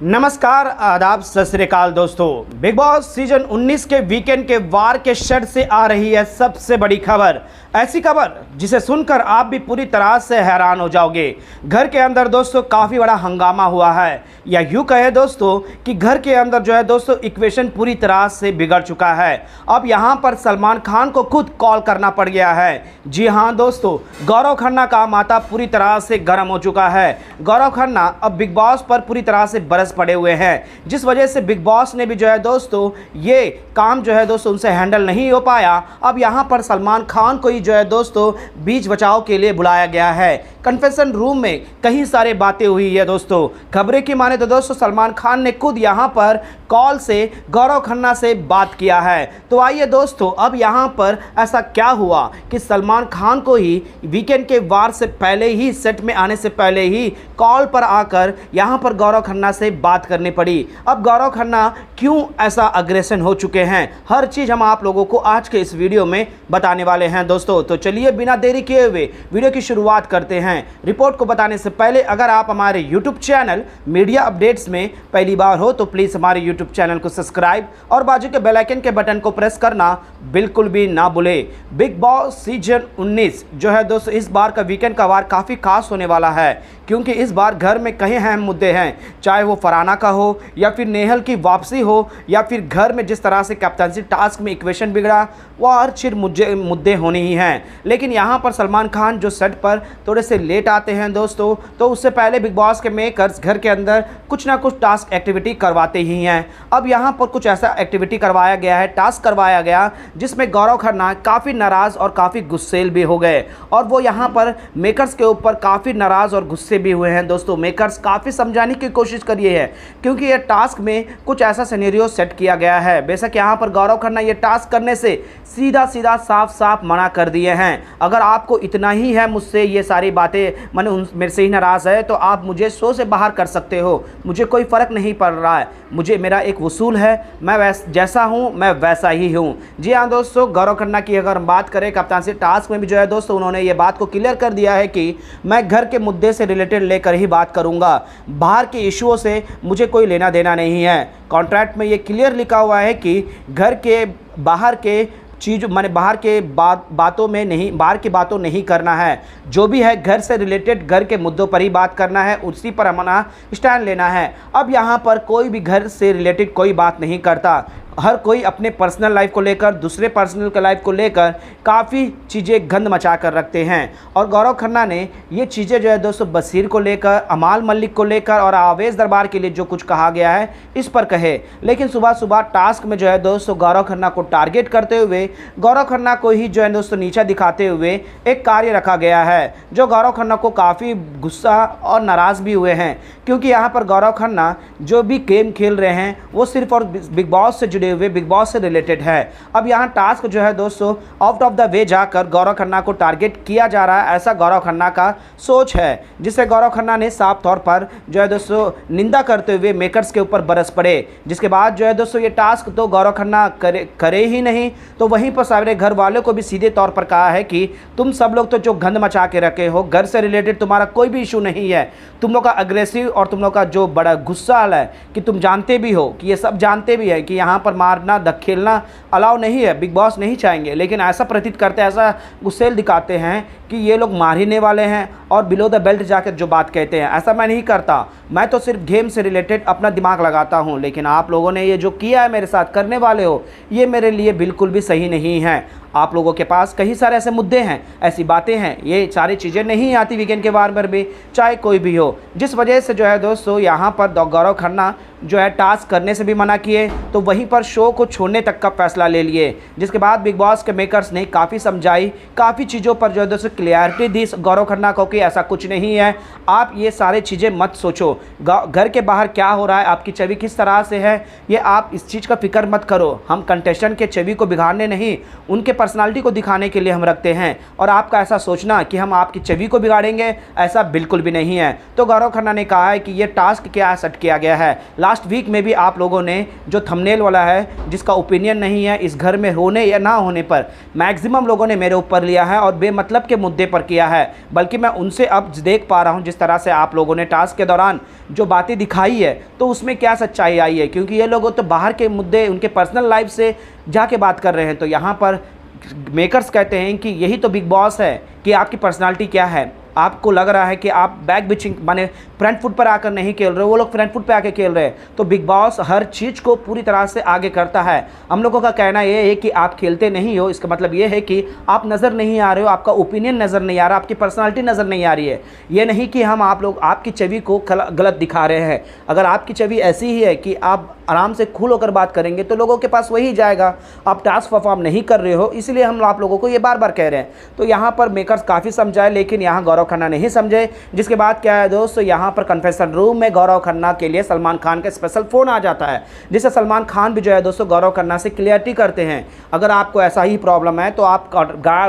नमस्कार, आदाब, सत श्री अकाल दोस्तों। बिग बॉस सीजन 19 के वीकेंड के वार के शेड से आ रही है सबसे बड़ी खबर। ऐसी खबर जिसे सुनकर आप भी पूरी तरह से हैरान हो जाओगे। घर के अंदर दोस्तों काफ़ी बड़ा हंगामा हुआ है, या यूँ कहे दोस्तों कि घर के अंदर जो है दोस्तों इक्वेशन पूरी तरह से बिगड़ चुका है। अब यहाँ पर सलमान खान को खुद कॉल करना पड़ गया है। जी हाँ दोस्तों, गौरव खन्ना का माथा पूरी तरह से गर्म हो चुका है। गौरव खन्ना अब बिग बॉस पर पूरी तरह से बरस पड़े हुए हैं, जिस वजह से बिग बॉस ने भी जो है दोस्तों ये काम जो है दोस्तों उनसे हैंडल नहीं हो पाया। अब यहाँ पर सलमान खान को ही जो है दोस्तों बीच बचाव के लिए बुलाया गया है। कन्फेशन रूम में कई सारे बातें हुई है दोस्तों। खबरें की माने तो दोस्तों सलमान खान ने खुद यहाँ पर कॉल से गौरव खन्ना से बात किया है। तो आइए दोस्तों, अब यहाँ पर ऐसा क्या हुआ कि सलमान खान को ही वीकेंड के वार से पहले ही, सेट में आने से पहले ही कॉल पर आकर यहाँ पर गौरव खन्ना से बात करनी पड़ी। अब गौरव खन्ना क्यों ऐसा अग्रेशन हो चुके हैं, हर चीज़ हम आप लोगों को आज के इस वीडियो में बताने वाले हैं दोस्तों। तो चलिए बिना देरी किए हुए वीडियो की शुरुआत करते हैं। रिपोर्ट को बताने से पहले अगर आप हमारे यूट्यूब चैनल मीडिया अपडेट्स में पहली बार हो तो प्लीज़ हमारे यूट्यूब चैनल को सब्सक्राइब और बाजू के बेल आइकन के बटन को प्रेस करना बिल्कुल भी ना भूले। बिग बॉस सीजन 19 जो है दोस्तों इस बार का वीकेंड का वार काफ़ी खास होने वाला है, क्योंकि इस बार घर में कई अहम मुद्दे हैं, चाहे वो फरहाना का हो या फिर नेहल की वापसी हो या फिर घर में जिस तरह से कैप्टनसी टास्क में इक्वेशन बिगड़ा, वो हर चीज़ मुद्दे होने ही हैं। लेकिन यहाँ पर सलमान खान जो सेट पर थोड़े से लेट आते हैं दोस्तों, तो उससे पहले बिग बॉस के मेकर्स घर के अंदर कुछ ना कुछ टास्क एक्टिविटी करवाते ही हैं। अब यहाँ पर कुछ ऐसा एक्टिविटी करवाया गया है, टास्क करवाया गया, जिसमें गौरव खन्ना काफ़ी नाराज़ और काफ़ी गुस्सेल भी हो गए, और वो यहाँ पर मेकर्स के ऊपर काफ़ी नाराज़ और गुस्से भी हुए हैं दोस्तों। मेकर्स काफ़ी समझाने की कोशिश करिए है, क्योंकि ये टास्क में कुछ ऐसा सिनेरियो सेट किया गया है। बेशक यहाँ पर गौरव खन्ना ये टास्क करने से सीधा सीधा साफ साफ मना कर दिए हैं। अगर आपको इतना ही है मुझसे ये सारी बातें, मैंने मेरे से ही नाराज़ है, तो आप मुझे शो से बाहर कर सकते हो, मुझे कोई फ़र्क नहीं पड़ रहा है। मुझे मेरा एक वसूल है, मैं जैसा हूँ मैं वैसा ही हूँ। जी हाँ दोस्तों, गौरव खन्ना की अगर हम बात करें, कप्तानसी टास्क में भी जो है दोस्तों उन्होंने ये बात को क्लियर कर दिया है कि मैं घर के मुद्दे से रिलेटेड लेकर ही बात करूँगा, बाहर के इशुओं से मुझे कोई लेना देना नहीं है। कॉन्ट्रैक्ट में ये क्लियर लिखा हुआ है कि घर के बाहर के चीज़ मैंने बाहर की बातों नहीं करना है। जो भी है घर से रिलेटेड, घर के मुद्दों पर ही बात करना है, उसी पर अपना स्टैंड लेना है। अब यहाँ पर कोई भी घर से रिलेटेड कोई बात नहीं करता। हर कोई अपने पर्सनल लाइफ को लेकर, दूसरे पर्सनल के लाइफ को लेकर काफ़ी चीज़ें गंद मचा कर रखते हैं। और गौरव खन्ना ने ये चीज़ें जो है दोस्तों बसीर को लेकर, अमाल मलिक को लेकर और आवेश दरबार के लिए जो कुछ कहा गया है इस पर कहे। लेकिन सुबह सुबह टास्क में जो है दोस्तों गौरव खन्ना को टारगेट करते हुए, गौरव खन्ना को ही जो है दोस्तों नीचा दिखाते हुए एक कार्य रखा गया है, जो गौरव खन्ना को काफ़ी गुस्सा और नाराज़ भी हुए हैं। क्योंकि यहाँ पर गौरव खन्ना जो भी गेम खेल रहे हैं वो सिर्फ और बिग बॉस से जुड़े हुए, बिग बॉस से रिलेटेड है। अब यहाँ टास्क जो है दोस्तों आउट ऑफ द वे जाकर गौरव खन्ना को टारगेट किया जा रहा है, ऐसा गौरव खन्ना का सोच है, जिससे गौरव खन्ना ने साफ तौर पर जो है दोस्तों निंदा करते हुए मेकर्स के ऊपर बरस पड़े। जिसके बाद जो है दोस्तों ये टास्क तो गौरव खन्ना करे ही नहीं, तो वहीं पर सारे घर वालों को भी सीधे तौर पर कहा है कि तुम सब लोग तो जो गंद मचा के रखे हो, घर से रिलेटेड तुम्हारा कोई भी इशू नहीं है, तुम लोग का अग्रेसिव और तुम लोग का जो बड़ा गुस्सा है कि तुम जानते भी हो कि ये सब जानते भी है कि यहाँ पर मारना धकेलना अलाउ नहीं है, बिग बॉस नहीं चाहेंगे, लेकिन ऐसा प्रतीत करते हैं, ऐसा गुस्सेल दिखाते हैं कि ये लोग मारने वाले हैं और बिलो द बेल्ट जाकर जो बात कहते हैं। ऐसा मैं नहीं करता, मैं तो सिर्फ गेम से रिलेटेड अपना दिमाग लगाता हूं। लेकिन आप लोगों ने ये जो किया है, मेरे साथ करने वाले हो, ये मेरे लिए बिल्कुल भी सही नहीं है। आप लोगों के पास कई सारे ऐसे मुद्दे हैं, ऐसी बातें हैं, ये सारी चीज़ें नहीं आती वीकेंड के वार पर भी, चाहे कोई भी हो। जिस वजह से जो है दोस्तों यहाँ पर गौरव खन्ना जो है टास्क करने से भी मना किए, तो वहीं पर शो को छोड़ने तक का फैसला ले लिए। जिसके बाद बिग बॉस के मेकर्स ने काफ़ी समझाई, काफ़ी चीज़ों पर जो है दोस्तों क्लियरिटी दी गौरव खन्ना को कि ऐसा कुछ नहीं है, आप ये सारी चीज़ें मत सोचो, घर के बाहर क्या हो रहा है, आपकी छवि किस तरह से है, ये आप इस चीज़ का फिक्र मत करो। हम कंटेस्टेंट के छवि को बिगाड़ने नहीं, उनके पर्सनालिटी को दिखाने के लिए हम रखते हैं, और आपका ऐसा सोचना कि हम आपकी छवि को बिगाड़ेंगे, ऐसा बिल्कुल भी नहीं है। तो गौरव खन्ना ने कहा है कि ये टास्क क्या सेट किया गया है। लास्ट वीक में भी आप लोगों ने जो थंबनेल वाला है, जिसका ओपिनियन नहीं है इस घर में होने या ना होने पर, मैक्सिमम लोगों ने मेरे ऊपर लिया है और बेमतलब के मुद्दे पर किया है। बल्कि मैं उनसे अब देख पा रहा हूँ जिस तरह से आप लोगों ने टास्क के दौरान जो बातें दिखाई है, तो उसमें क्या सच्चाई आई है, क्योंकि ये लोग तो बाहर के मुद्दे, उनके पर्सनल लाइफ से जाके बात कर रहे हैं। तो यहाँ पर मेकर्स कहते हैं कि यही तो बिग बॉस है कि आपकी पर्सनालिटी क्या है। आपको लग रहा है कि आप बैक बिचिंग माने फ्रंट फुट पर आकर नहीं खेल रहे हो, वो लोग फ्रंट फुट पर आकर खेल रहे हैं। तो बिग बॉस हर चीज़ को पूरी तरह से आगे करता है। हम लोगों का कहना ये है कि आप खेलते नहीं हो, इसका मतलब ये है कि आप नज़र नहीं आ रहे हो, आपका ओपिनियन नज़र नहीं आ रहा, आपकी पर्सनालिटी नज़र नहीं आ रही है। ये नहीं कि हम आप लोग आपकी छवि को गलत दिखा रहे हैं। अगर आपकी छवि ऐसी ही है कि आप आराम से खुल होकर बात करेंगे तो लोगों के पास वही जाएगा। आप टास्क परफॉर्म नहीं कर रहे हो, इसलिए हम आप लोगों को ये बार बार कह रहे हैं। तो यहाँ पर मेकर्स काफ़ी समझाए, लेकिन यहाँ गौरव खन्ना नहीं समझे। जिसके बाद क्या है दोस्तों, यहाँ पर कन्फेशन रूम में गौरव खन्ना के लिए सलमान खान का स्पेशल फ़ोन आ जाता है, जिससे सलमान खान भी जो है दोस्तों गौरव खन्ना से क्लियरिटी करते हैं। अगर आपको ऐसा ही प्रॉब्लम है तो आप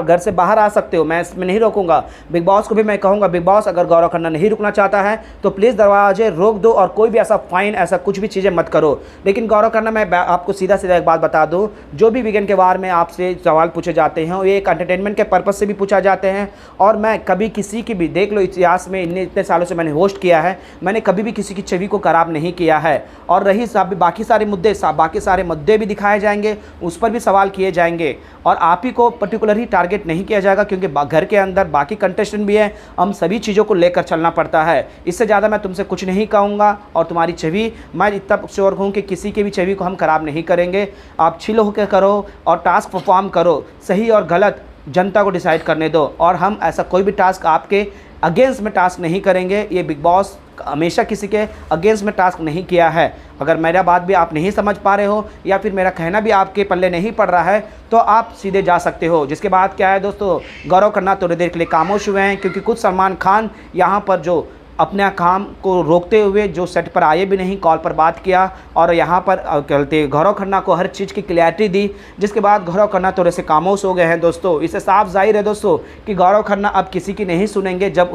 घर से बाहर आ सकते हो, मैं इसमें नहीं रोकूंगा। बिग बॉस को भी मैं कहूँगा, बिग बॉस अगर गौरव खन्ना नहीं रुकना चाहता है तो प्लीज़ दरवाजे रोक दो और कोई भी ऐसा फाइन, ऐसा कुछ भी चीज़ें मत करो। लेकिन गौरव खन्ना, मैं आपको सीधा सीधा एक बात बता दूं, जो भी वीकेंड के वार में आपसे सवाल पूछे जाते हैं ये एक एंटरटेनमेंट के पर्पस से भी पूछा जाते हैं। और मैं कभी किसी की भी, देख लो इतिहास में इतने सालों से मैंने होस्ट किया है, मैंने कभी भी किसी की छवि को खराब नहीं किया है। और रही बाकी सारे मुद्दे भी दिखाए जाएंगे, उस पर भी सवाल किए जाएंगे, और आप ही को पर्टिकुलरली टारगेट नहीं किया जाएगा, क्योंकि घर के अंदर बाकी कंटेस्टेंट भी हैं, हम सभी चीज़ों को लेकर चलना पड़ता है। इससे ज़्यादा मैं तुमसे कुछ नहीं कहूँगा। और तुम्हारी छवि, मैं इतना श्योर हूँ कि किसी की भी छवि को हम खराब नहीं करेंगे। आप चिल होकर करो और टास्क परफॉर्म करो, सही और गलत जनता को डिसाइड करने दो। और हम ऐसा कोई भी टास्क आपके अगेंस्ट में टास्क नहीं करेंगे। ये बिग बॉस हमेशा किसी के अगेंस्ट में टास्क नहीं किया है। अगर मेरा बात भी आप नहीं समझ पा रहे हो या फिर मेरा कहना भी आपके पल्ले नहीं पड़ रहा है तो आप सीधे जा सकते हो। जिसके बाद क्या है दोस्तों, गौरव खन्ना थोड़ी देर के लिए खामोश हुए हैं, क्योंकि खुद सलमान खान यहाँ पर जो अपने काम को रोकते हुए जो सेट पर आए भी नहीं, कॉल पर बात किया और यहाँ पर कहते गौरव खन्ना को हर चीज़ की क्लैरिटी दी। जिसके बाद गौरव खन्ना थोड़े से खामोश हो गए हैं दोस्तों। इससे साफ जाहिर है दोस्तों कि गौरव खन्ना अब किसी की नहीं सुनेंगे, जब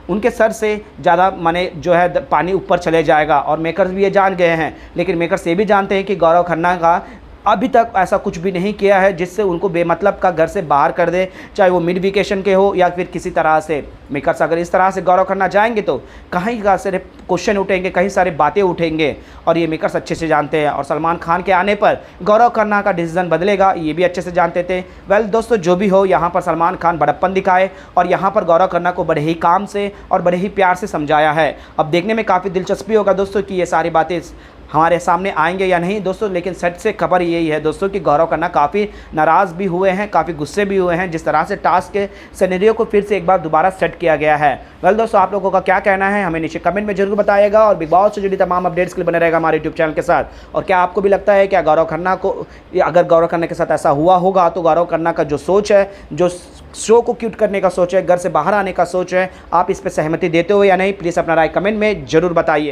उनके सर से ज़्यादा माने जो है पानी ऊपर चले जाएगा। और मेकर्स भी ये जान गए हैं, लेकिन मेकर्स ये भी जानते हैं कि गौरव खन्ना का अभी तक ऐसा कुछ भी नहीं किया है जिससे उनको बेमतलब का घर से बाहर कर दे, चाहे वो मिड वेकेशन के हो या फिर किसी तरह से। मेकर्स अगर इस तरह से गौरव खन्ना जाएंगे तो कहीं का सारे क्वेश्चन उठेंगे, कहीं सारी बातें उठेंगे, और ये मेकर्स अच्छे से जानते हैं। और सलमान खान के आने पर गौरव खन्ना का डिसीजन बदलेगा, ये भी अच्छे से जानते थे। वेल दोस्तों, जो भी हो, यहाँ पर सलमान खान बड़प्पन दिखाए और यहाँ पर गौरव खन्ना को बड़े ही काम से और बड़े ही प्यार से समझाया है। अब देखने में काफ़ी दिलचस्पी होगा दोस्तों कि ये सारी बातें हमारे सामने आएंगे या नहीं दोस्तों। लेकिन सेट से खबर यही है दोस्तों कि गौरव खन्ना काफ़ी नाराज़ भी हुए हैं, काफ़ी गुस्से भी हुए हैं, जिस तरह से टास्क के सिनेरियो को फिर से एक बार दोबारा सेट किया गया है। वेल दोस्तों, आप लोगों का क्या कहना है हमें नीचे कमेंट में जरूर बताइएगा, और बिग बॉस से जुड़ी तमाम अपडेट्स के लिए बने रहेगा हमारे यूट्यूब चैनल के साथ। और क्या आपको भी लगता है क्या गौरव खन्ना को, अगर गौरव खन्ना के साथ ऐसा हुआ होगा तो गौरव खन्ना का जो सोच है, जो शो को क्यूट करने का सोच है, घर से बाहर आने का सोच है, आप इस पर सहमति देते हो या नहीं? प्लीज़ अपना राय कमेंट में ज़रूर बताइए।